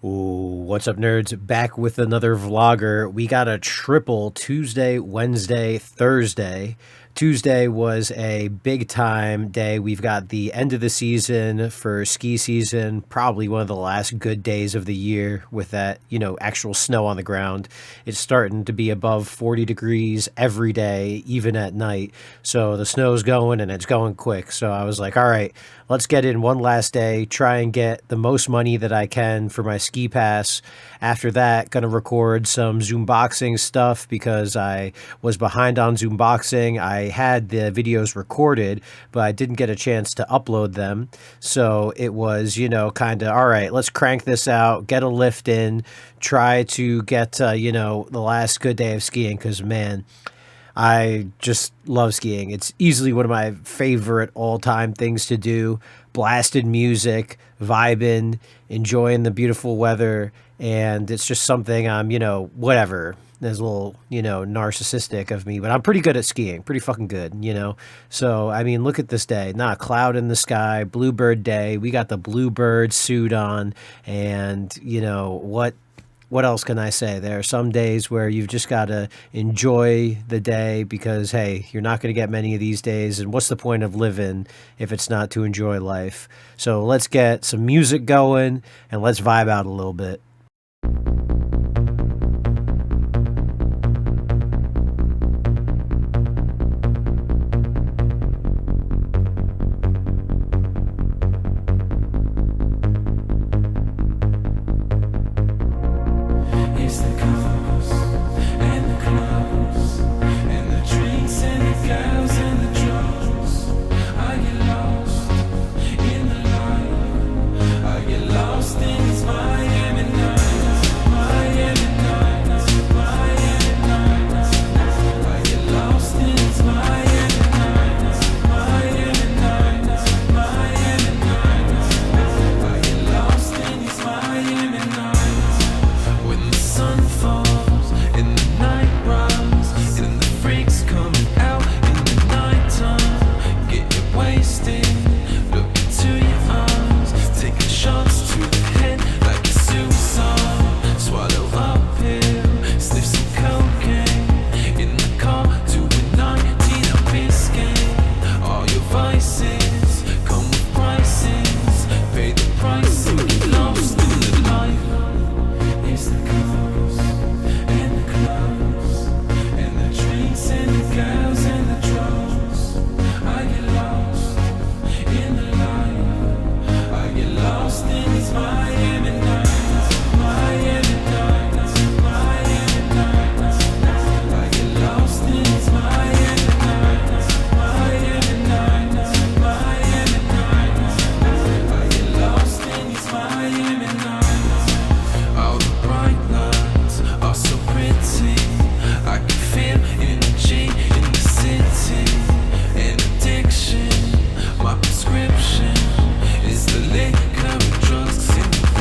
Ooh, what's up, nerds? Back with another vlogger. We got a triple Tuesday, Wednesday, Thursday. Tuesday was a big time day. We've got the end of the season for ski season, probably one of the last good days of the year with that, actual snow on the ground. It's starting to be above 40 degrees every day, even at night. So the snow's going and it's going quick. So I was like, all right, let's get in one last day, try and get the most money that I can for my ski pass. After that, gonna record some Zoom boxing stuff because I was behind on Zoom boxing. I had the videos recorded, but I didn't get a chance to upload them. So it was, kind of, all right, let's crank this out, get a lift in, try to get, the last good day of skiing because, man, I just love skiing. It's easily one of my favorite all-time things to do. Blasted music, vibing, enjoying the beautiful weather, and it's just something I'm, whatever. There's a little, narcissistic of me, but I'm pretty good at skiing. Pretty fucking good. So, I mean, look at this day. Not a cloud in the sky, bluebird day. We got the bluebird suit on, and, what else can I say? There are some days where you've just got to enjoy the day because, hey, you're not going to get many of these days. And what's the point of living if it's not to enjoy life? So let's get some music going and let's vibe out a little bit. Is the liquor and drugs in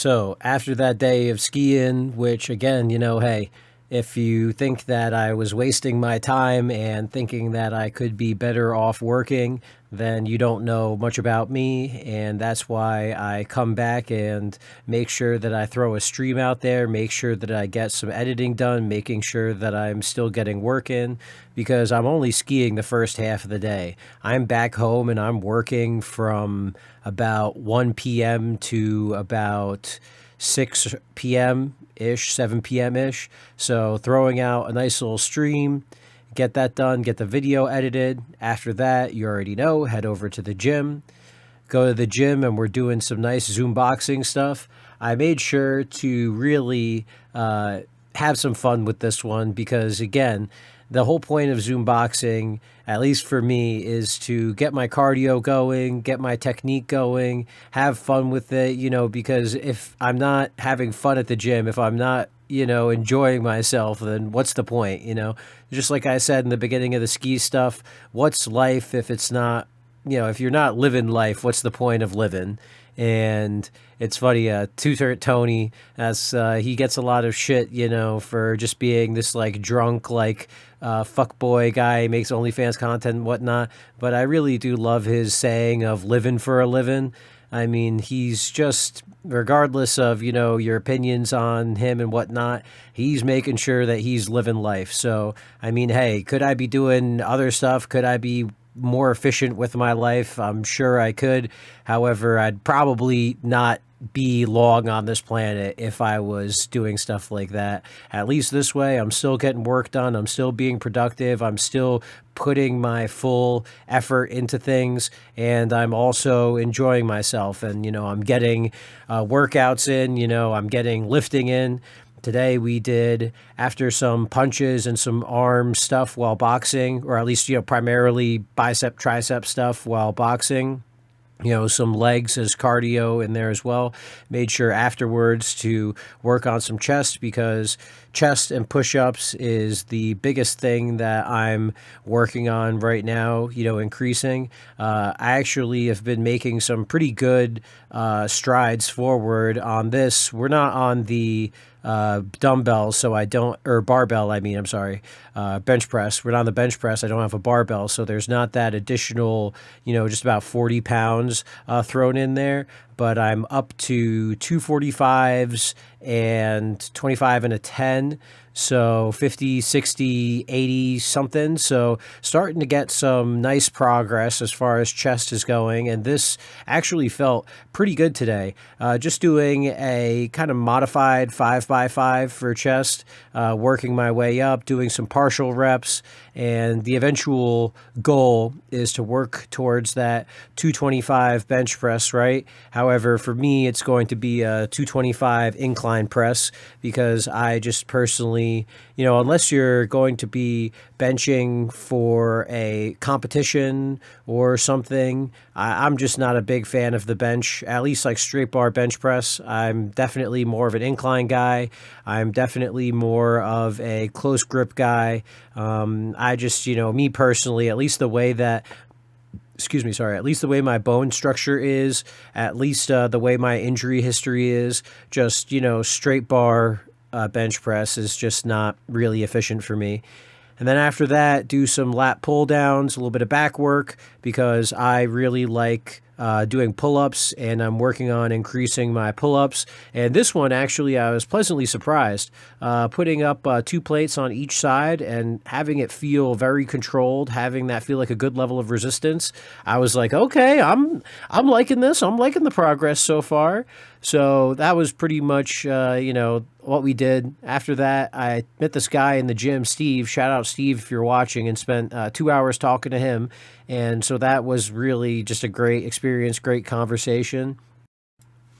So after that day of skiing, which again, hey, if you think that I was wasting my time and thinking that I could be better off working, then you don't know much about me. And that's why I come back and make sure that I throw a stream out there, make sure that I get some editing done, making sure that I'm still getting work in, because I'm only skiing the first half of the day. I'm back home and I'm working from about 1 p.m. to about 6 p.m. ish, 7 p.m. ish. So throwing out a nice little stream, get that done, get the video edited. After that, you already know, head over to the gym. Go to the gym and we're doing some nice Zoom boxing stuff. I made sure to really have some fun with this one because, again, the whole point of Zoom boxing, at least for me, is to get my cardio going, get my technique going, have fun with it, because if I'm not having fun at the gym, if I'm not, enjoying myself, then what's the point, Just like I said in the beginning of the ski stuff, what's life if it's not, if you're not living life, what's the point of living? And it's funny, Two-Turn Tony, as he gets a lot of shit, for just being this like drunk, like fuckboy guy, makes OnlyFans content and whatnot. But I really do love his saying of living for a living. I mean, he's just, regardless of, your opinions on him and whatnot, he's making sure that he's living life. So, I mean, hey, could I be doing other stuff? Could I be more efficient with my life? I'm sure I could. However, I'd probably not be long on this planet if I was doing stuff like that. At least this way, I'm still getting work done. I'm still being productive. I'm still putting my full effort into things, and I'm also enjoying myself. And, I'm getting workouts in, I'm getting lifting in. Today we did, after some punches and some arm stuff while boxing, or at least, primarily bicep, tricep stuff while boxing, some legs as cardio in there as well. Made sure afterwards to work on some chest because chest and push-ups is the biggest thing that I'm working on right now, increasing. I actually have been making some pretty good strides forward on this. We're not on the dumbbells, so I don't, or barbell, I'm sorry, bench press. We're not on the bench press. I don't have a barbell, so there's not that additional, just about 40 pounds thrown in there. But I'm up to 245s and 25 and a 10. So 50, 60, 80 something. So starting to get some nice progress as far as chest is going. And this actually felt pretty good today. Just doing a kind of modified 5x5 for chest, working my way up, doing some partial reps. And the eventual goal is to work towards that 225 bench press, right? However, for me, it's going to be a 225 incline press because I just personally, unless you're going to be benching for a competition or something, I'm just not a big fan of the bench, at least like straight bar bench press. I'm definitely more of an incline guy. I'm definitely more of a close grip guy. I just, me personally, at least the way that at least the way my bone structure is, at least the way my injury history is, just, straight bar bench press is just not really efficient for me. And then after that, do some lat pull downs, a little bit of back work, because I really like doing pull-ups, and I'm working on increasing my pull-ups. And this one, actually, I was pleasantly surprised. Putting up 2 plates on each side and having it feel very controlled, having that feel like a good level of resistance. I was like, okay, I'm liking this. I'm liking the progress so far. So that was pretty much, what we did. After that, I met this guy in the gym, Steve. Shout out Steve if you're watching, and spent 2 hours talking to him. And so that was really just a great experience, great conversation.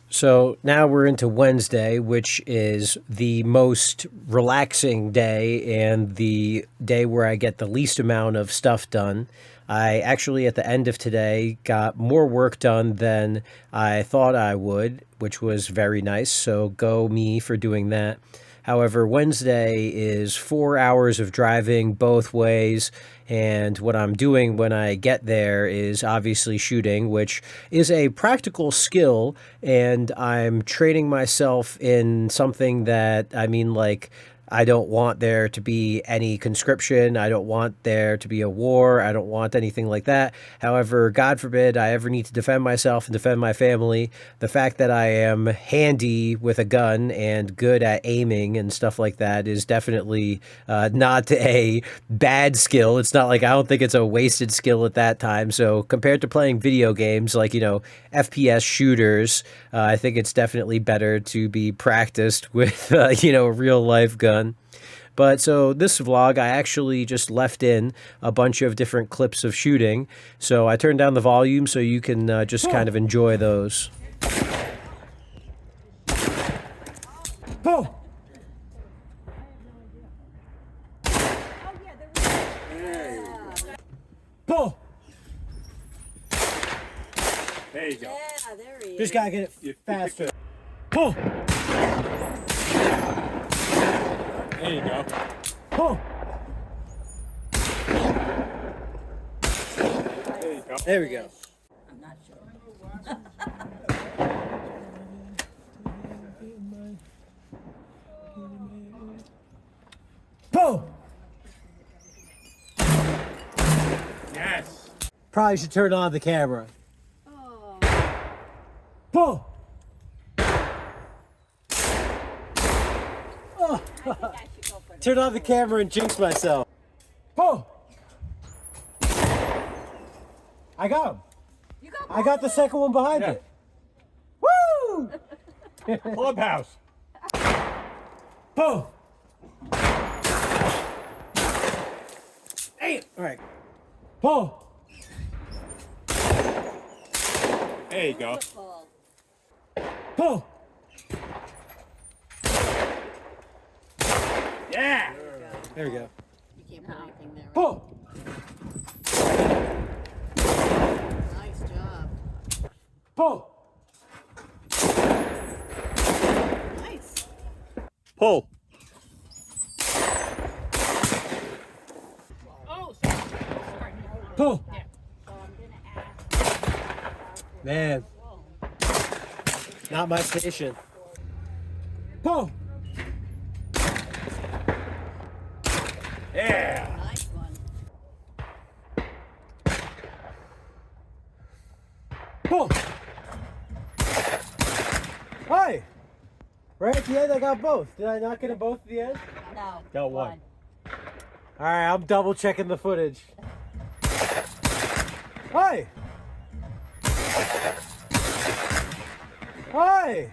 So now we're into Wednesday, which is the most relaxing day and the day where I get the least amount of stuff done. I actually, at the end of today, got more work done than I thought I would, which was very nice. So go me for doing that. However, Wednesday is 4 hours of driving both ways. And what I'm doing when I get there is obviously shooting, which is a practical skill. And I'm training myself in something that, I mean, like, I don't want there to be any conscription. I don't want there to be a war. I don't want anything like that. However, God forbid I ever need to defend myself and defend my family. The fact that I am handy with a gun and good at aiming and stuff like that is definitely not a bad skill. It's not like I don't think it's a wasted skill at that time. So compared to playing video games like, FPS shooters, I think it's definitely better to be practiced with, a real life gun. But so this vlog, I actually just left in a bunch of different clips of shooting. So I turned down the volume so you can just kind of enjoy those. Go! Go! There you go. Yeah, there he is. Just gotta get it faster. Pull! There you go. Pull! There you go. There we go. I'm not sure. Pull! Yes! Probably should turn on the camera. Oh. Pull! Oh. Turn on the camera and jinx myself. Pull! I got him. You got I got the second one behind it. Woo! Clubhouse. Pull! Hey! All right. Pull! There you go. Beautiful. Pull! Yeah! There we go. You can't put anything there. Pull! Nice job. Pull! Nice. Pull! Oh, sorry. Pull! So I'm gonna ask. Man, not my station. Pull! Yeah! Nice one. Pull! Hi! Right at the end, I got both. Did I not get them both at the end? No. Got one. Alright, I'm double checking the footage. Hi! Hi!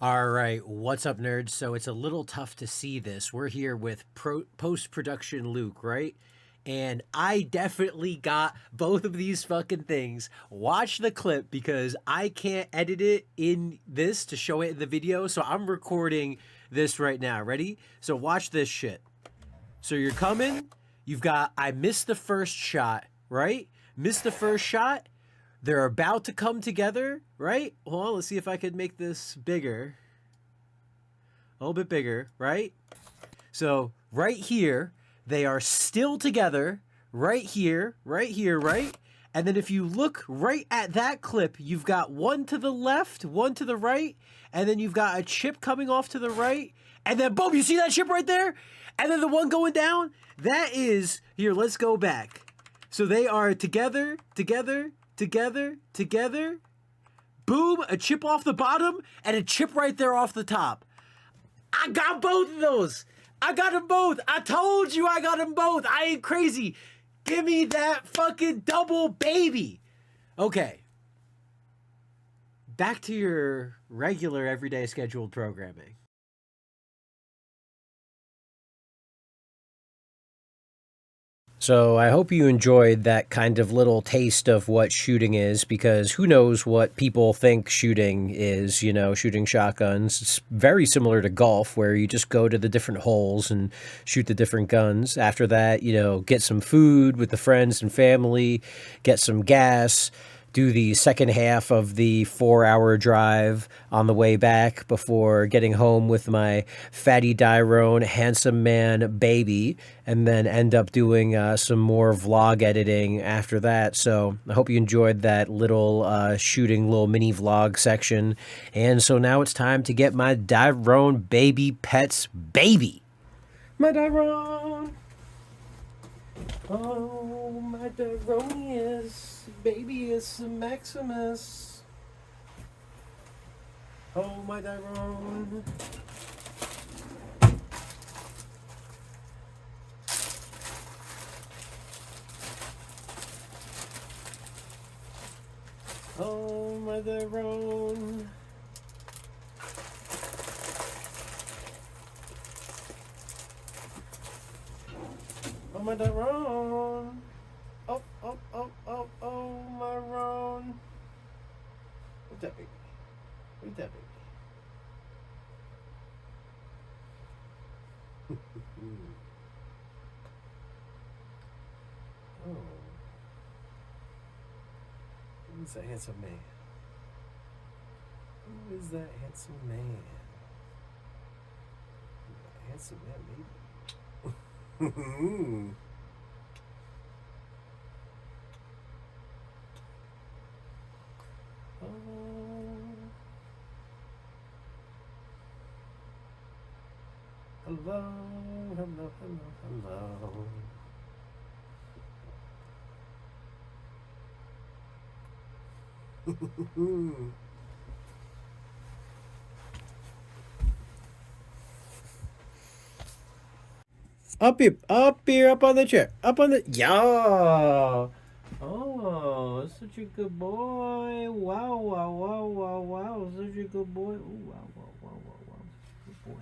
All right, what's up, nerds? So it's a little tough to see this. We're here with post-production Luke, right? And I definitely got both of these fucking things. Watch the clip because I can't edit it in this to show it in the video. So I'm recording this right now. Ready? So watch this shit. So you're coming. You've got, I missed the first shot, right? Missed the first shot. They're about to come together, right? Hold on, let's see if I could make this bigger. A little bit bigger, right? So right here, they are still together, right here, right? And then if you look right at that clip, you've got one to the left, one to the right, and then you've got a chip coming off to the right, and then boom, you see that chip right there? And then the one going down, that is, here, let's go back. So they are together, together, boom, a chip off the bottom, and a chip right there off the top. I got both of those. I got them both. I told you I got them both. I ain't crazy. Give me that fucking double, baby. Okay. Back to your regular, everyday scheduled programming. So I hope you enjoyed that kind of little taste of what shooting is, because who knows what people think shooting is, shooting shotguns. It's very similar to golf, where you just go to the different holes and shoot the different guns. After that, get some food with the friends and family, get some gas, do the second half of the 4-hour drive on the way back before getting home with my fatty Dyrone handsome man baby, and then end up doing some more vlog editing after that. So I hope you enjoyed that little shooting little mini vlog section. And so now it's time to get my Dyrone baby pets baby. My Dyrone. Oh, my Dyronius, baby is Maximus. Oh, my Dyrone. Oh, my Dyrone. Oh, my Dyrone. Oh, oh, oh, oh, oh, my Ron. What's that, baby? What's that, baby? Oh. Who's that handsome man? Who is that handsome man? Handsome man, baby. Oh. Hello, hello, hello, hello. Up here, up on the chair, up on the, yeah. Oh, such a good boy. Wow, wow, wow, wow, wow, such a good boy. Ooh, wow, wow, wow, wow, wow, good boy.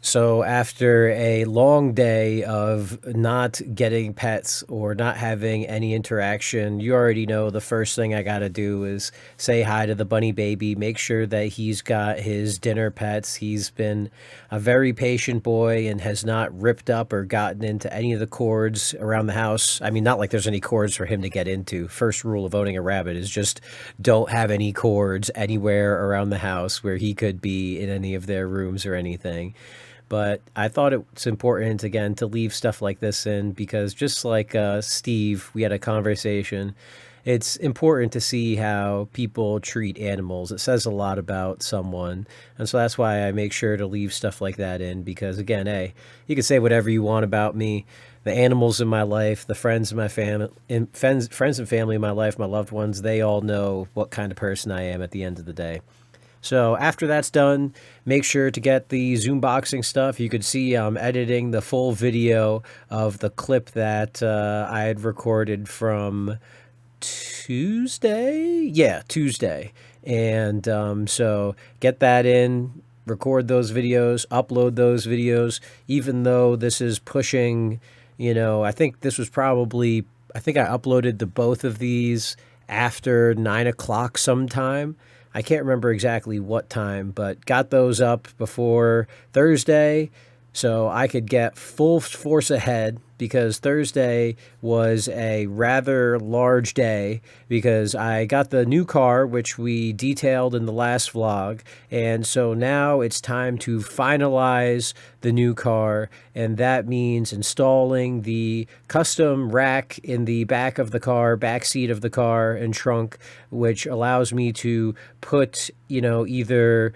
So after a long day of not getting pets or not having any interaction, you already know the first thing I got to do is say hi to the bunny baby, make sure that he's got his dinner pets. He's been a very patient boy and has not ripped up or gotten into any of the cords around the house. I mean, not like there's any cords for him to get into. First rule of owning a rabbit is just don't have any cords anywhere around the house where he could be in any of their rooms or anything. But I thought it's important, again, to leave stuff like this in because just like Steve, we had a conversation. It's important to see how people treat animals. It says a lot about someone. And so that's why I make sure to leave stuff like that in because, again, hey, you can say whatever you want about me. The animals in my life, the friends in my family, friends and family in my life, my loved ones, they all know what kind of person I am at the end of the day. So after that's done, make sure to get the Zoom boxing stuff. You could see I'm editing the full video of the clip that I had recorded from Tuesday. Yeah, Tuesday. And so get that in, record those videos, upload those videos, even though this is pushing, I think this was probably, I think I uploaded the both of these after 9 o'clock sometime. I can't remember exactly what time, but got those up before Thursday so I could get full force ahead because Thursday was a rather large day because I got the new car, which we detailed in the last vlog. And so now it's time to finalize the new car. And that means installing the custom rack in the back of the car, back seat of the car and trunk, which allows me to put, either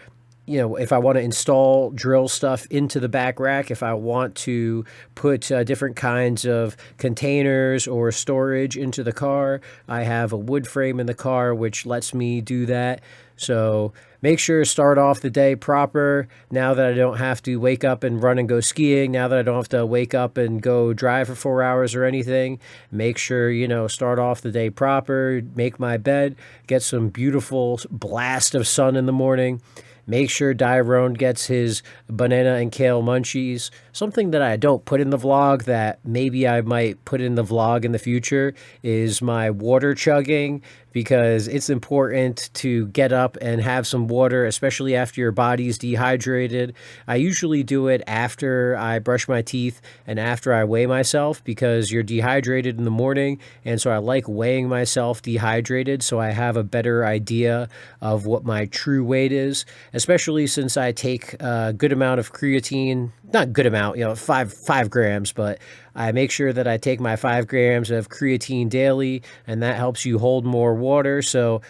if I want to install drill stuff into the back rack, if I want to put different kinds of containers or storage into the car, I have a wood frame in the car which lets me do that. So make sure to start off the day proper. Now that I don't have to wake up and run and go skiing, now that I don't have to wake up and go drive for 4 hours or anything, make sure, start off the day proper, make my bed, get some beautiful blast of sun in the morning. Make sure Dyrone gets his banana and kale munchies Something that I don't put in the vlog that maybe I might put in the vlog in the future is my water chugging, because it's important to get up and have some water, especially after your body's dehydrated. I usually do it after I brush my teeth and after I weigh myself, because you're dehydrated in the morning, and so I like weighing myself dehydrated so I have a better idea of what my true weight is, especially since I take a good amount of creatine. Not good amount, 5 grams, but I make sure that I take my 5 grams of creatine daily, and that helps you hold more water. So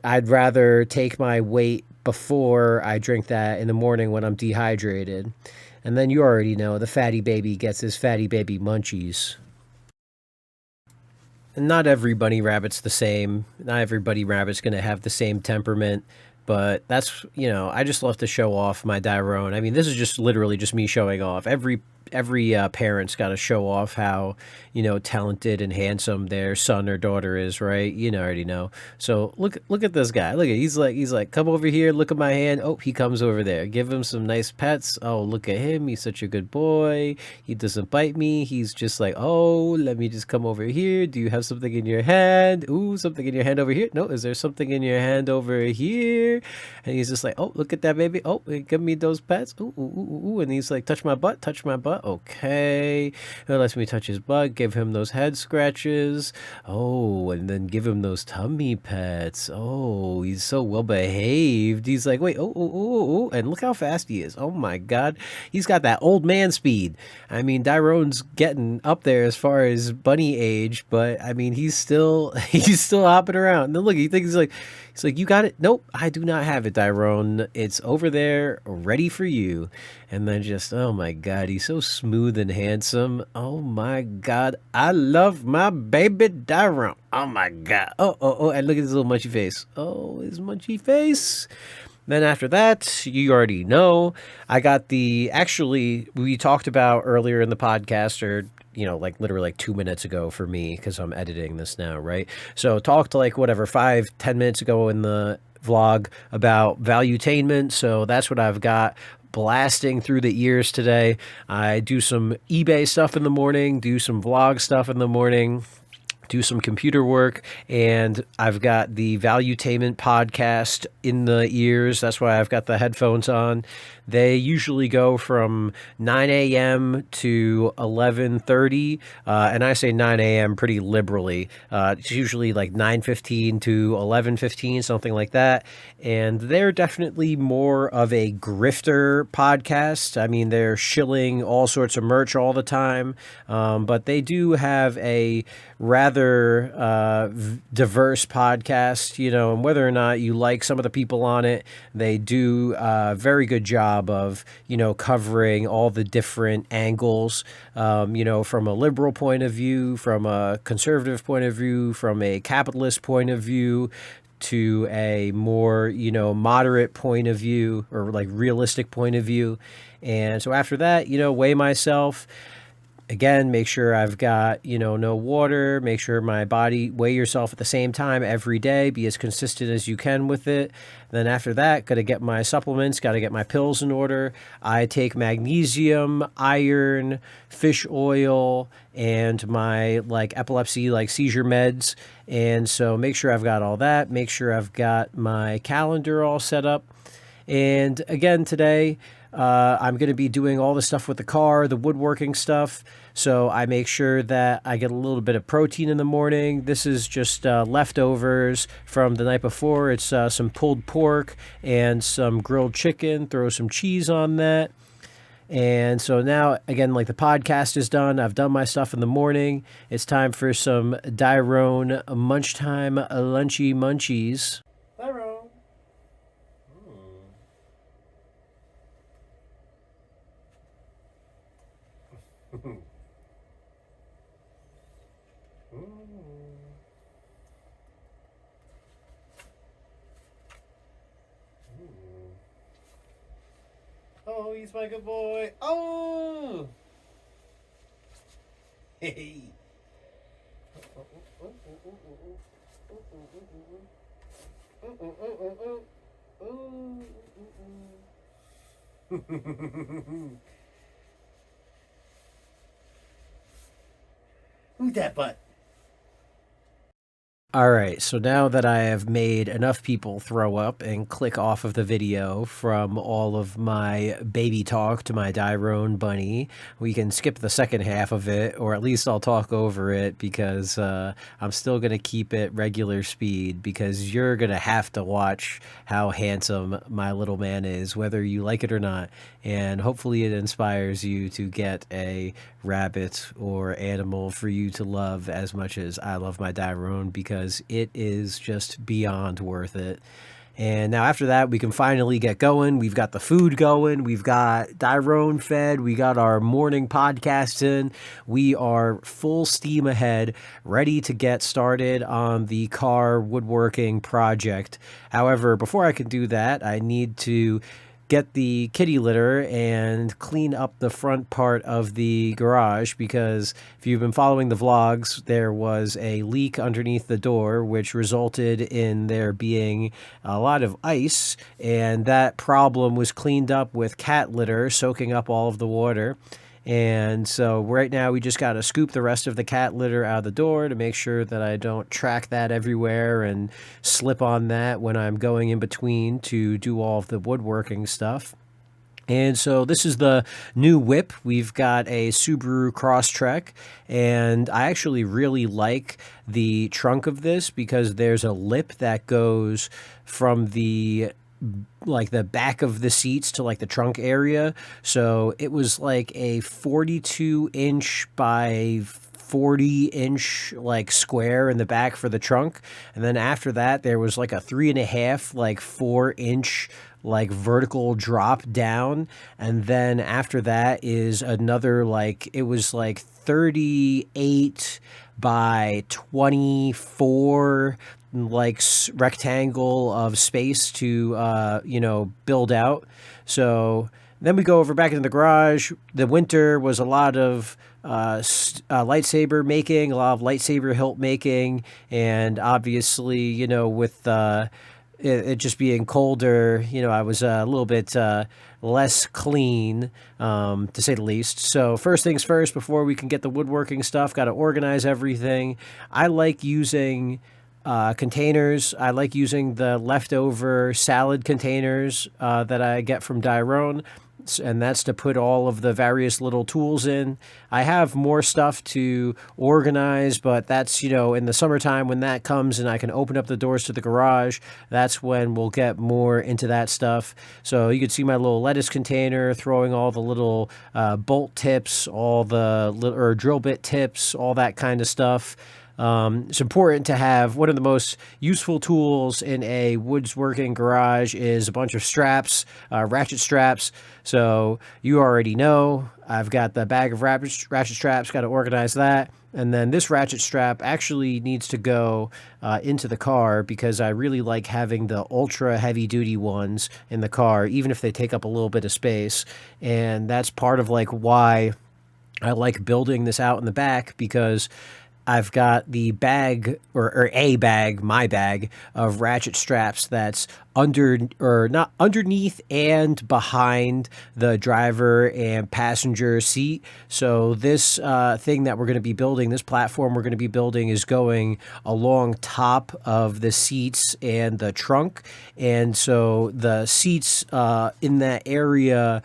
I'd rather take my weight before I drink that in the morning when I'm dehydrated. And then you already know the fatty baby gets his fatty baby munchies. And not every bunny rabbit's the same. Not every bunny rabbit's going to have the same temperament. But that's, I just love to show off my Dyrone. I mean, this is just literally just me showing off. Every parent's got to show off how, talented and handsome their son or daughter is, right? Already know. So look at this guy. Look at he's like, come over here, look at my hand. Oh, he comes over there. Give him some nice pets. Oh, look at him. He's such a good boy. He doesn't bite me. He's just like, oh, let me just come over here. Do you have something in your hand? Ooh, something in your hand over here. No, is there something in your hand over here? And he's just like, oh, look at that baby. Oh, give me those pets. Ooh, ooh, ooh, ooh. And he's like, touch my butt, touch my butt. Okay. It lets me touch his butt, give him those head scratches. Oh, and then give him those tummy pets. Oh, he's so well behaved. He's like, wait, oh, oh, oh, oh. And look how fast he is. Oh my God. He's got that old man speed. I mean, Dyrone's getting up there as far as bunny age, but I mean, he's still hopping around. And then look, he thinks he's like, you got it? Nope, I do not have it, Dyrone. It's over there, ready for you. And then just, oh my God, he's so smooth and handsome. Oh my God, I love my baby Dyrone. Oh my God. Oh, and look at his little munchy face. Oh, his munchy face. Then after that, you already know, I got actually, we talked about earlier in the podcast, or like literally like 2 minutes ago for me, because I'm editing this now, right? So talked like whatever, 5-10 minutes ago in the vlog about valuetainment. So that's what I've got blasting through the ears today. I do some eBay stuff in the morning, do some vlog stuff in the morning, do some computer work, and I've got the Valuetainment podcast in the ears. That's why I've got the headphones on. They usually go from 9 a.m. to 11:30, and I say 9 a.m. pretty liberally. It's usually like 9:15 to 11:15, something like that. And they're definitely more of a grifter podcast. I mean, they're shilling all sorts of merch all the time, but they do have a rather diverse podcast, and whether or not you like some of the people on it, they do a very good job of, covering all the different angles, from a liberal point of view, from a conservative point of view, from a capitalist point of view, to a more, moderate point of view, or like realistic point of view. And so after that, weigh myself. Again, make sure I've got, no water, make sure my body, weigh yourself at the same time every day, be as consistent as you can with it. Then after that, got to get my supplements, got to get my pills in order. I take magnesium, iron, fish oil, and my epilepsy, seizure meds. And so make sure I've got all that, make sure I've got my calendar all set up. And again, today, I'm going to be doing all the stuff with the car, the woodworking stuff. So I make sure that I get a little bit of protein in the morning. This is just leftovers from the night before. It's some pulled pork and some grilled chicken. Throw some cheese on that. And so now, again, the podcast is done. I've done my stuff in the morning. It's time for some Dyrone Munchtime Lunchy Munchies. Dyrone. Oh, he's my good boy. Oh! Hey! Move that butt. All right, so now that I have made enough people throw up and click off of the video from all of my baby talk to my Dyrone bunny, we can skip the second half of it, or at least I'll talk over it because I'm still going to keep it regular speed because you're going to have to watch how handsome my little man is, whether you like it or not. And hopefully it inspires you to get a rabbit or animal for you to love as much as I love my Dyrone because it is just beyond worth it. And now after that, we can finally get going. We've got the food going. We've got Dyrone fed. We got our morning podcast in. We are full steam ahead, ready to get started on the car woodworking project. However, before I can do that, I need to get the kitty litter and clean up the front part of the garage because if you've been following the vlogs, there was a leak underneath the door which resulted in there being a lot of ice, and that problem was cleaned up with cat litter soaking up all of the water. And so right now we just got to scoop the rest of the cat litter out of the door to make sure that I don't track that everywhere and slip on that when I'm going in between to do all of the woodworking stuff. And so this is the new whip. We've got a Subaru Crosstrek, and I actually really like the trunk of this because there's a lip that goes from the back of the seats to like the trunk area. So it was like a 42-inch by 40-inch like square in the back for the trunk, and then after that there was like a 3.5 like 4-inch like vertical drop down, and then after that is another like it was like 38 by 24 like rectangle of space to build out. So then we go over back into the garage. The winter was a lot of lightsaber making, a lot of lightsaber hilt making, and obviously with it just being colder, I was a little bit less clean, to say the least. So first things first, before we can get the woodworking stuff, got to organize everything. I like using containers. I like using the leftover salad containers that I get from Dyrone, and that's to put all of the various little tools in. I have more stuff to organize, but that's, in the summertime when that comes and I can open up the doors to the garage, that's when we'll get more into that stuff. So you can see my little lettuce container, throwing all the little bolt tips, all the or drill bit tips, all that kind of stuff. It's important to have one of the most useful tools in a woodworking garage is a bunch of straps, ratchet straps. So you already know I've got the bag of ratchet straps, got to organize that. And then this ratchet strap actually needs to go into the car because I really like having the ultra heavy duty ones in the car, even if they take up a little bit of space. And that's part of like why I like building this out in the back, because I've got the bag or my bag of ratchet straps that's not underneath and behind the driver and passenger seat. So this thing that we're going to be building, this platform we're going to be building, is going along top of the seats and the trunk. And so the seats in that area,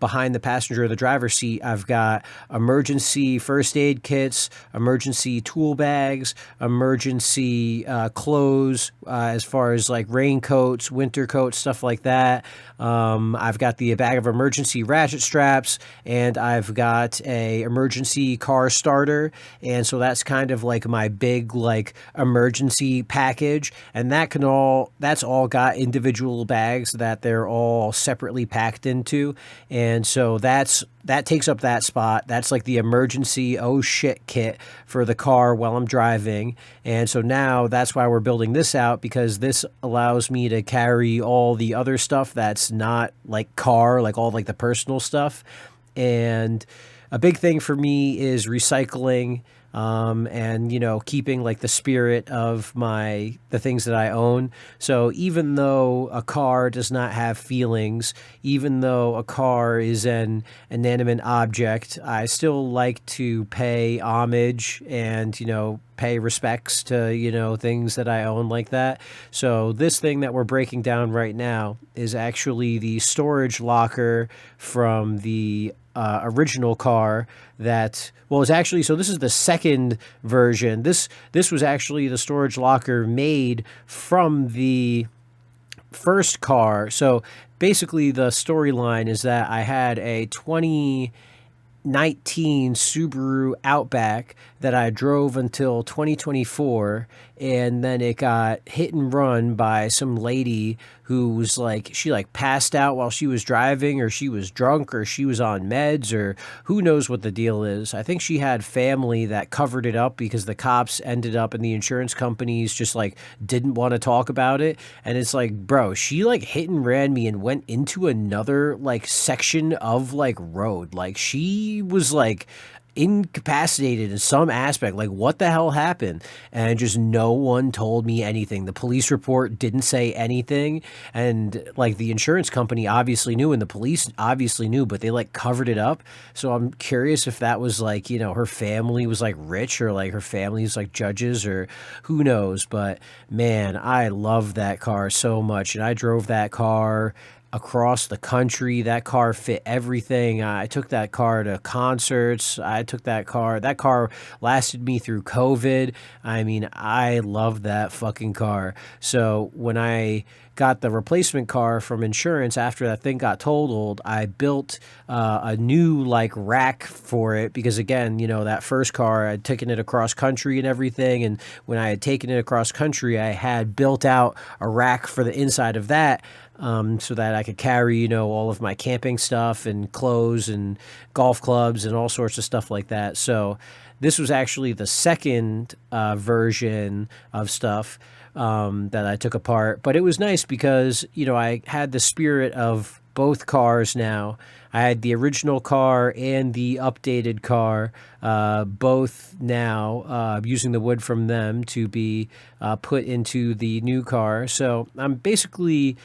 behind the passenger or the driver's seat, I've got emergency first aid kits, emergency tool bags, emergency clothes, as far as like raincoats, winter coats, stuff like that. I've got the bag of emergency ratchet straps, and I've got a emergency car starter. And so that's kind of like my big like emergency package. And that's all got individual bags that they're all separately packed into. And so that takes up that spot. That's like the emergency oh shit kit for the car while I'm driving. And so now that's why we're building this out, because this allows me to carry all the other stuff that's not like car, like all like the personal stuff. And a big thing for me is recycling, and keeping like the spirit of the things that I own. So even though a car does not have feelings, even though a car is an inanimate object, I still like to pay homage and pay respects to things that I own like that. So this thing that we're breaking down right now is actually the storage locker from the original car that was actually, so this is the second version. This was actually the storage locker made from the first car. So basically the storyline is that I had a 2019 Subaru Outback that I drove until 2024, and then it got hit and run by some lady who was like, she like passed out while she was driving, or she was drunk, or she was on meds, or who knows what the deal is. I think she had family that covered it up because the cops ended up, and the insurance companies just like didn't want to talk about it. And it's like, bro, she like hit and ran me and went into another like section of like road. Like she was like incapacitated in some aspect. Like, what the hell happened? And just no one told me anything. The police report didn't say anything, and like the insurance company obviously knew and the police obviously knew, but they like covered it up. So I'm curious if that was like, her family was like rich, or like her family was like judges, or who knows. But man, I love that car so much, and I drove that car across the country. That car fit everything. I took that car to concerts. I took that car. That car lasted me through COVID. I mean, I love that fucking car. So when I got the replacement car from insurance after that thing got totaled, I built a new like rack for it, because again, that first car, I'd taken it across country and everything, and when I had taken it across country, I had built out a rack for the inside of that, so that I could carry, all of my camping stuff and clothes and golf clubs and all sorts of stuff like that. So this was actually the second version of stuff that I took apart. But it was nice because, I had the spirit of both cars now. I had the original car and the updated car, both now, using the wood from them to be put into the new car. So I'm basically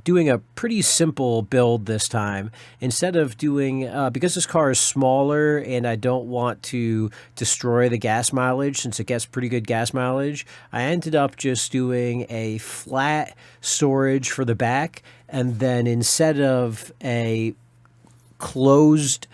doing a pretty simple build this time. Instead of doing, because this car is smaller and I don't want to destroy the gas mileage since it gets pretty good gas mileage, I ended up just doing a flat storage for the back. And then instead of a closed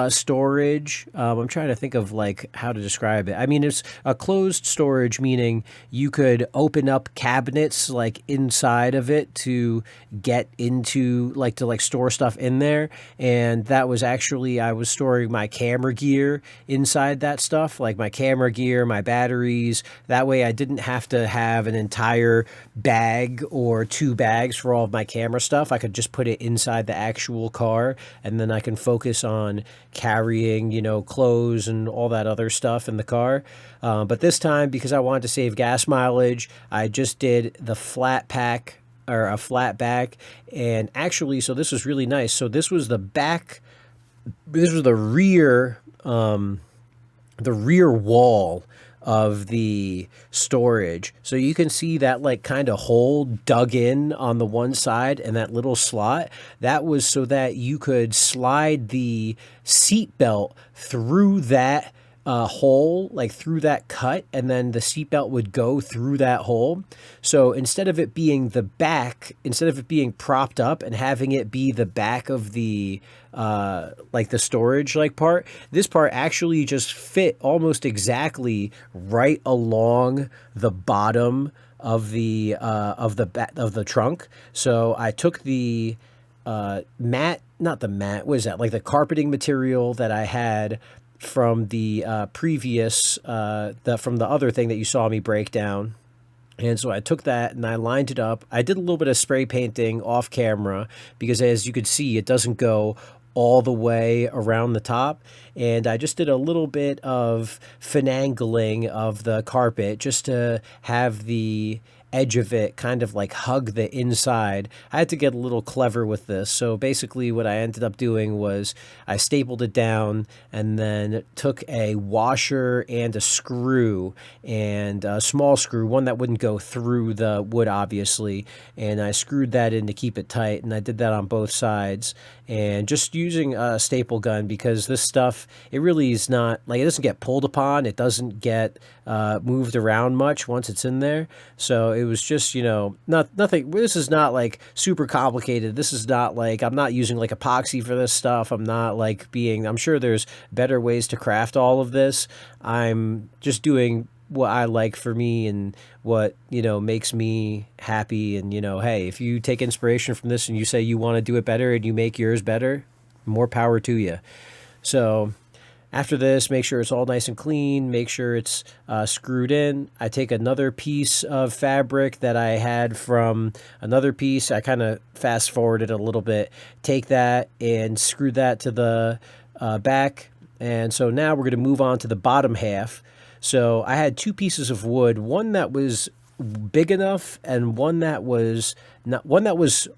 storage, I'm trying to think of like how to describe it. I mean, it's a closed storage, meaning you could open up cabinets like inside of it to get into like to like store stuff in there. And that was actually, I was storing my camera gear inside that stuff, like my camera gear, my batteries. That way I didn't have to have an entire bag or 2 bags for all of my camera stuff. I could just put it inside the actual car, and then I can focus on carrying, clothes and all that other stuff in the car. But this time, because I wanted to save gas mileage, I just did the flat pack, or a flat back. And actually, so this was really nice. So this was the back, this was the rear wall of the storage. So you can see that like kind of hole dug in on the one side, and that little slot, that was so that you could slide the seat belt through that hole, like through that cut, and then the seatbelt would go through that hole. So instead of it being the back, instead of it being propped up and having it be the back of the like the storage like part, this part actually just fit almost exactly right along the bottom of the of the trunk. So I took the mat, not the mat, what is that, like the carpeting material that I had from the previous, from the other thing that you saw me break down. And so I took that and I lined it up. I did a little bit of spray painting off camera because, as you could see, it doesn't go all the way around the top. And I just did a little bit of finagling of the carpet just to have the edge of it kind of like hug the inside. I had to get a little clever with this. So basically what I ended up doing was I stapled it down and then took a washer and a screw, and a small screw, one that wouldn't go through the wood obviously, and I screwed that in to keep it tight, and I did that on both sides, and just using a staple gun, because this stuff, it really is not like, it doesn't get pulled upon, it doesn't get moved around much once it's in there. So it was just, nothing. This is not like super complicated. This is not like, I'm not using like epoxy for this stuff. I'm not like I'm sure there's better ways to craft all of this. I'm just doing what I like for me and what, makes me happy. And, hey, if you take inspiration from this and you say you want to do it better and you make yours better, more power to you. So after this, make sure it's all nice and clean. Make sure it's screwed in. I take another piece of fabric that I had from another piece. I kind of fast forwarded a little bit. Take that and screw that to the back. And so now we're going to move on to the bottom half. So I had two pieces of wood, one that was big enough and one that was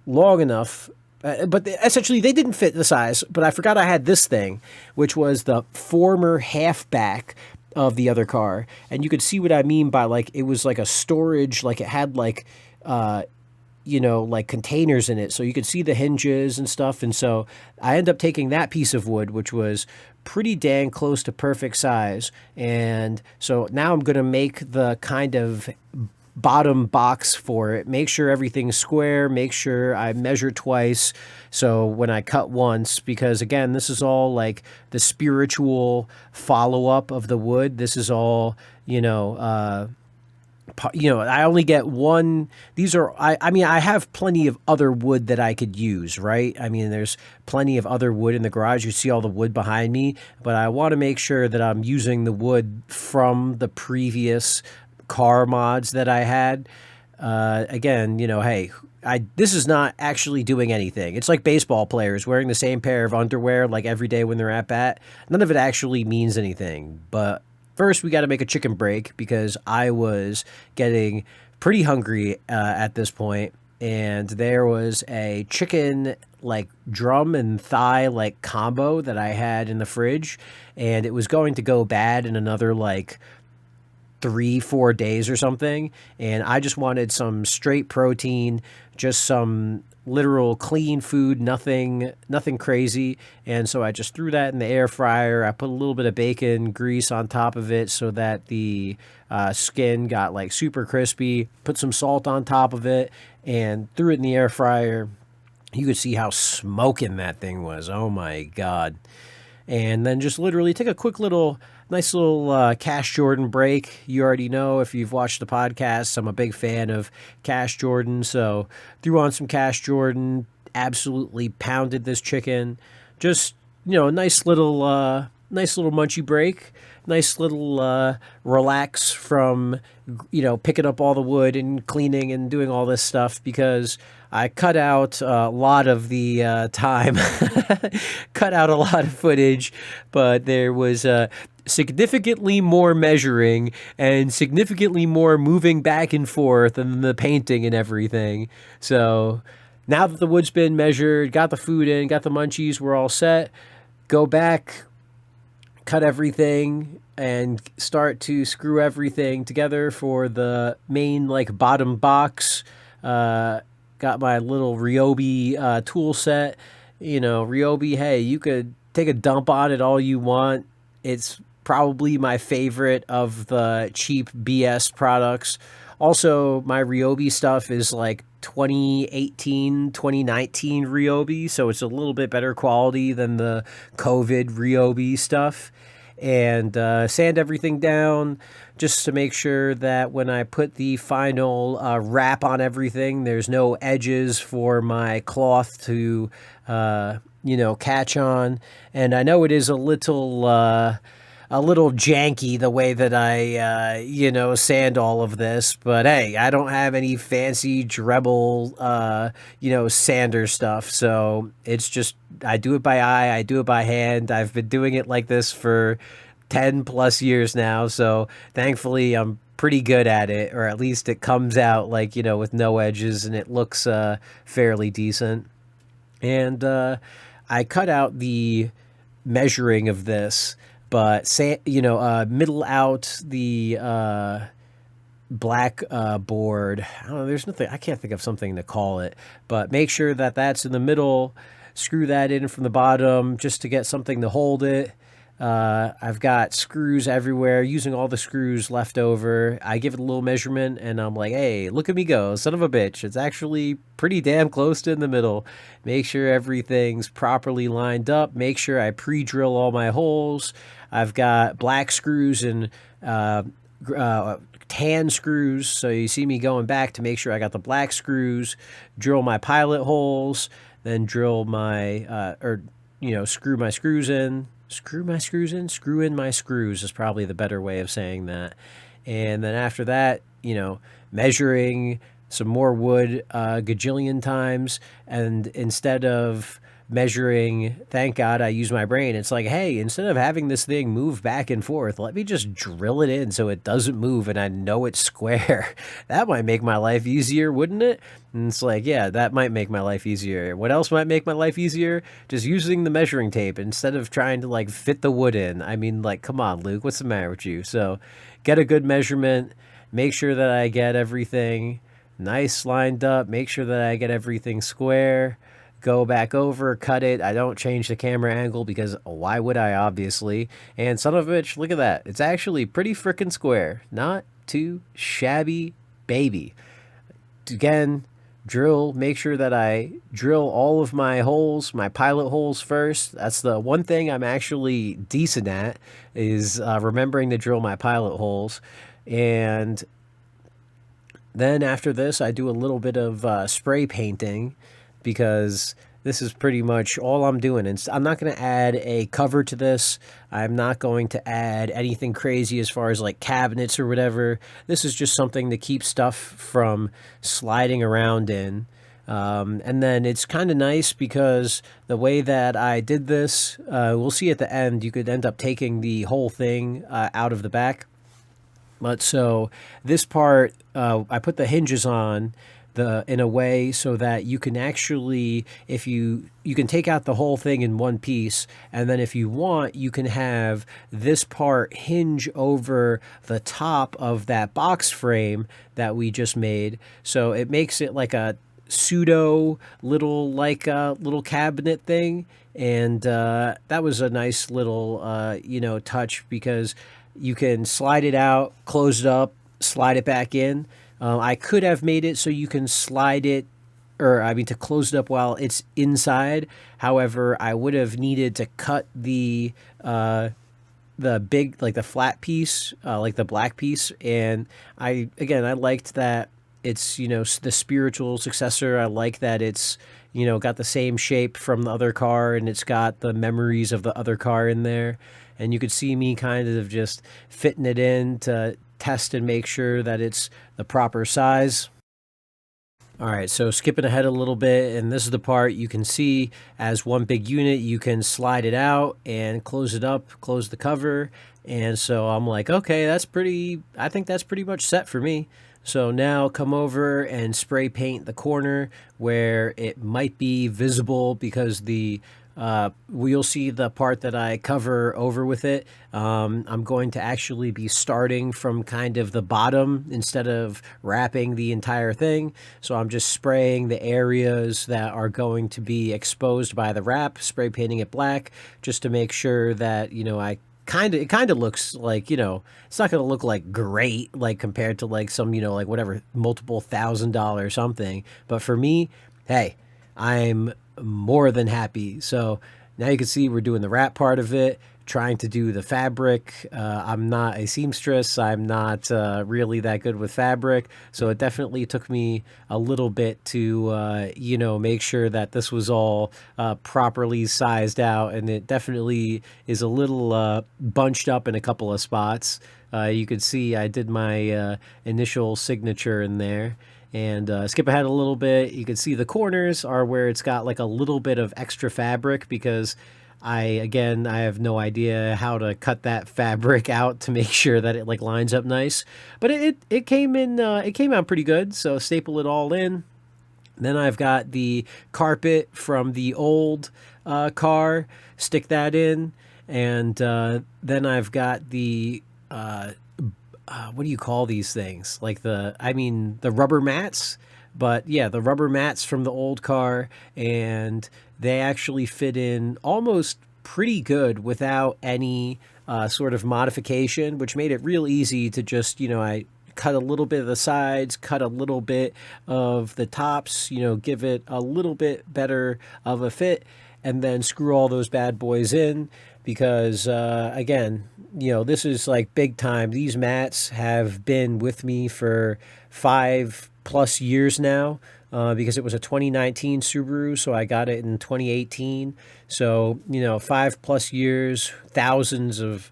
long enough. But essentially, they didn't fit the size. But I forgot I had this thing, which was the former halfback of the other car. And you could see what I mean by, like, it was like a storage, like it had like, like containers in it. So you could see the hinges and stuff. And so I ended up taking that piece of wood, which was pretty dang close to perfect size. And so now I'm going to make the kind of bottom box for it. Make sure everything's square. Make sure I measure twice. So when I cut once, because again, this is all like the spiritual follow-up of the wood. This is all, I only get one. These are, I mean, I have plenty of other wood that I could use, right? I mean, there's plenty of other wood in the garage. You see all the wood behind me, but I want to make sure that I'm using the wood from the previous car mods that I had. Again, hey, this is not actually doing anything. It's like baseball players wearing the same pair of underwear like every day when they're at bat. None of it actually means anything. But first, we got to make a chicken break because I was getting pretty hungry at this point, and there was a chicken like drum and thigh like combo that I had in the fridge, and it was going to go bad in another like 3-4 days or something, and I just wanted some straight protein, just some literal clean food, nothing crazy. And so I just threw that in the air fryer. I put a little bit of bacon grease on top of it so that the skin got like super crispy, put some salt on top of it, and threw it in the air fryer. You could see how smoking that thing was. Oh my God. And then just literally take a quick little, nice little Cash Jordan break. You already know, if you've watched the podcast, I'm a big fan of Cash Jordan. So threw on some Cash Jordan, absolutely pounded this chicken. Just, nice little munchy break. Nice little relax from, picking up all the wood and cleaning and doing all this stuff, because I cut out a lot of the time, cut out a lot of footage, but there was significantly more measuring and significantly more moving back and forth and the painting and everything. So now that the wood's been measured, got the food in, got the munchies, we're all set. Go back, cut everything, and start to screw everything together for the main like bottom box. Got my little Ryobi tool set. Ryobi, hey, you could take a dump on it all you want. It's probably my favorite of the cheap BS products. Also, my Ryobi stuff is like 2018, 2019 Ryobi, so it's a little bit better quality than the COVID Ryobi stuff. And sand everything down just to make sure that when I put the final wrap on everything, there's no edges for my cloth to, catch on. And I know it is a little janky the way that I, sand all of this. But hey, I don't have any fancy Dremel, sander stuff. So it's just, I do it by eye, I do it by hand. I've been doing it like this for 10 plus years now. So thankfully I'm pretty good at it, or at least it comes out like, with no edges, and it looks fairly decent. And I cut out the measuring of this, but middle out the black board. I don't know. There's nothing. I can't think of something to call it, but make sure that that's in the middle. Screw that in from the bottom just to get something to hold it. I've got screws everywhere, using all the screws left over. I give it a little measurement, and I'm like, hey, look at me go, son of a bitch. It's actually pretty damn close to in the middle. Make sure everything's properly lined up. Make sure I pre-drill all my holes. I've got black screws and tan screws, so you see me going back to make sure I got the black screws, drill my pilot holes, then drill my, screw my screws in. Screw in my screws is probably the better way of saying that. And then after that, measuring some more wood gajillion times. And instead of measuring, thank God I use my brain. It's like, hey, instead of having this thing move back and forth, let me just drill it in so it doesn't move and I know it's square. That might make my life easier, wouldn't it? And it's like, yeah, that might make my life easier. What else might make my life easier? Just using the measuring tape instead of trying to like fit the wood in. I mean, like, come on, Luke, what's the matter with you? So get a good measurement, make sure that I get everything nice lined up, make sure that I get everything square. Go back over, cut it. I don't change the camera angle because why would I, obviously? And son of a bitch, look at that. It's actually pretty freaking square. Not too shabby, baby. Again, make sure that I drill all of my holes, my pilot holes first. That's the one thing I'm actually decent at, is remembering to drill my pilot holes. And then after this, I do a little bit of spray painting, because this is pretty much all I'm doing. And I'm not going to add a cover to this. I'm not going to add anything crazy as far as like cabinets or whatever. This is just something to keep stuff from sliding around in. And then it's kind of nice because the way that I did this, we'll see at the end, you could end up taking the whole thing out of the back. But so this part, I put the hinges on in a way so that you can actually, if you can take out the whole thing in one piece, and then if you want, you can have this part hinge over the top of that box frame that we just made. So it makes it like a pseudo little cabinet thing. And that was a nice little touch, because you can slide it out, close it up, slide it back in. I could have made it so you can slide it, to close it up while it's inside. However, I would have needed to cut the big, like the flat piece, like the black piece. And I liked that it's, the spiritual successor. I like that it's, got the same shape from the other car, and it's got the memories of the other car in there. And you could see me kind of just fitting it in to test and make sure that it's the proper size. All right, so skipping ahead a little bit, and this is the part you can see as one big unit. You can slide it out and close it up, close the cover. And so I'm like, okay, I think that's pretty much set for me. So now come over and spray paint the corner where it might be visible, because you'll see the part that I cover over with it. I'm going to actually be starting from kind of the bottom instead of wrapping the entire thing. So I'm just spraying the areas that are going to be exposed by the wrap, spray painting it black, just to make sure that, it kind of looks like, it's not going to look like great, like compared to like some, like whatever, multiple $1,000 something. But for me, hey, I'm more than happy. So now you can see we're doing the wrap part of it, trying to do the fabric. I'm not a seamstress. I'm not really that good with fabric. So it definitely took me a little bit to, make sure that this was all properly sized out. And it definitely is a little bunched up in a couple of spots. You could see I did my initial signature in there. And skip ahead a little bit, you can see the corners are where it's got like a little bit of extra fabric, because I have no idea how to cut that fabric out to make sure that it like lines up nice, but it came in it came out pretty good. So staple it all in. Then I've got the carpet from the old car, stick that in, and then I've got the what do you call these things? Like the rubber mats. But yeah, the rubber mats from the old car, and they actually fit in almost pretty good without any sort of modification, which made it real easy to just, I cut a little bit of the sides, cut a little bit of the tops, give it a little bit better of a fit, and then screw all those bad boys in because again, this is like big time. These mats have been with me for 5+ years now. Because it was a 2019 Subaru, so I got it in 2018. So, 5+ years,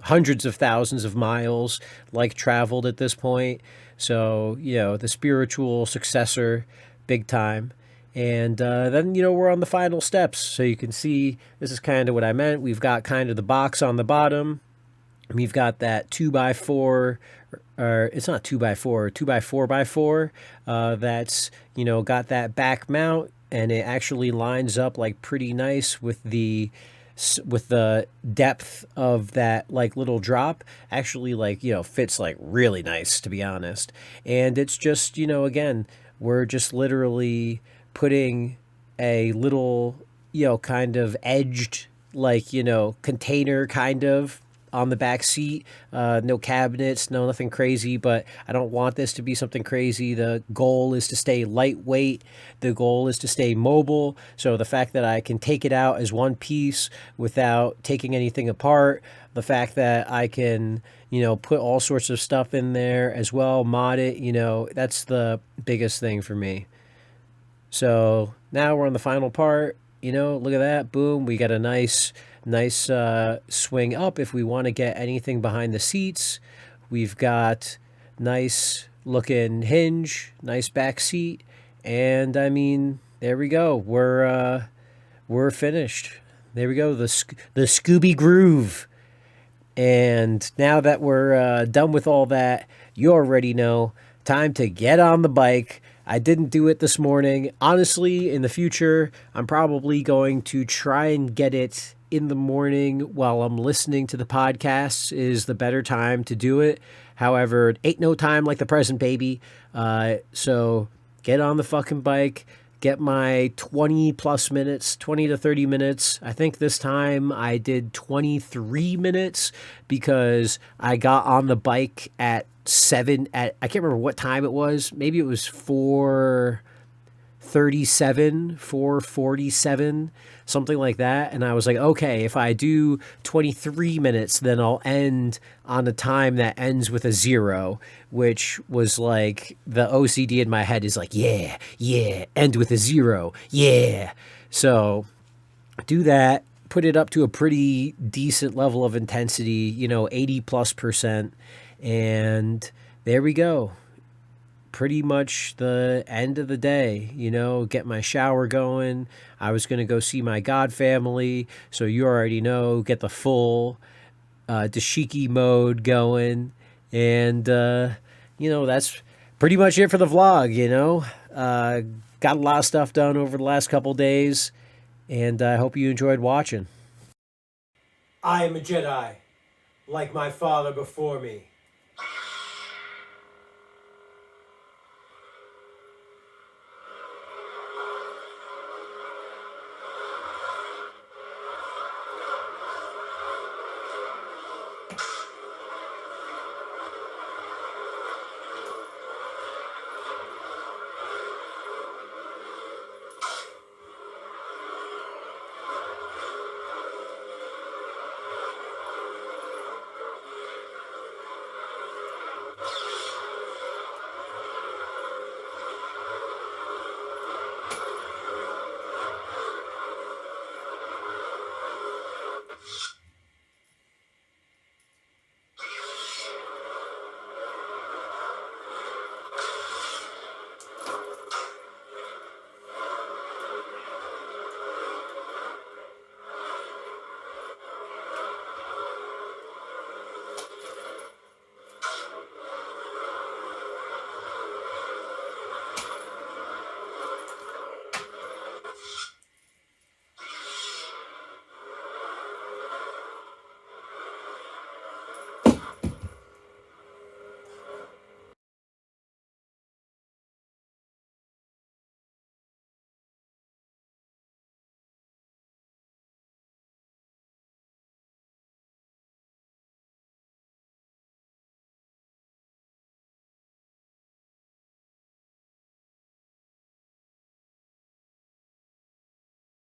hundreds of thousands of miles, like traveled at this point. So, the spiritual successor, big time. And then, we're on the final steps. So you can see this is kind of what I meant. We've got kind of the box on the bottom. We've got that 2x4, or it's not 2x4, 2x4x4. That's got that back mount, and it actually lines up like pretty nice with the depth of that like little drop. Actually, like fits like really nice, to be honest. And it's just again, we're just literally putting a little kind of edged like container kind of on the back seat. No cabinets, nothing crazy, but I don't want this to be something crazy. The goal is to stay lightweight. The goal is to stay mobile. So the fact that I can take it out as one piece without taking anything apart, the fact that I can, put all sorts of stuff in there as well, mod it, that's the biggest thing for me. So now we're on the final part. Look at that. Boom. We got a nice swing up if we want to get anything behind the seats. We've got nice looking hinge, nice back seat, and I mean, there we go. We're finished. There we go. The Scooby Groove. And now that we're done with all that, you already know, time to get on the bike. I didn't do it this morning. Honestly, in the future, I'm probably going to try and get it in the morning while I'm listening to the podcasts is the better time to do it. However, ain't no time like the present, baby. So get on the fucking bike. Get my 20+ minutes, 20 to 30 minutes. I think this time I did 23 minutes because I got on the bike at 7 I can't remember what time it was. Maybe it was 4:47, something like that. And I was like, okay, if I do 23 minutes, then I'll end on a time that ends with a 0, which was like the OCD in my head is like, yeah, end with a 0. Yeah. So do that, put it up to a pretty decent level of intensity, 80+%. And there we go. Pretty much the end of the day, get my shower going. I was going to go see my god family. So you already know, get the full dashiki mode going. And, that's pretty much it for the vlog, got a lot of stuff done over the last couple days. And I hope you enjoyed watching. I am a Jedi, like my father before me.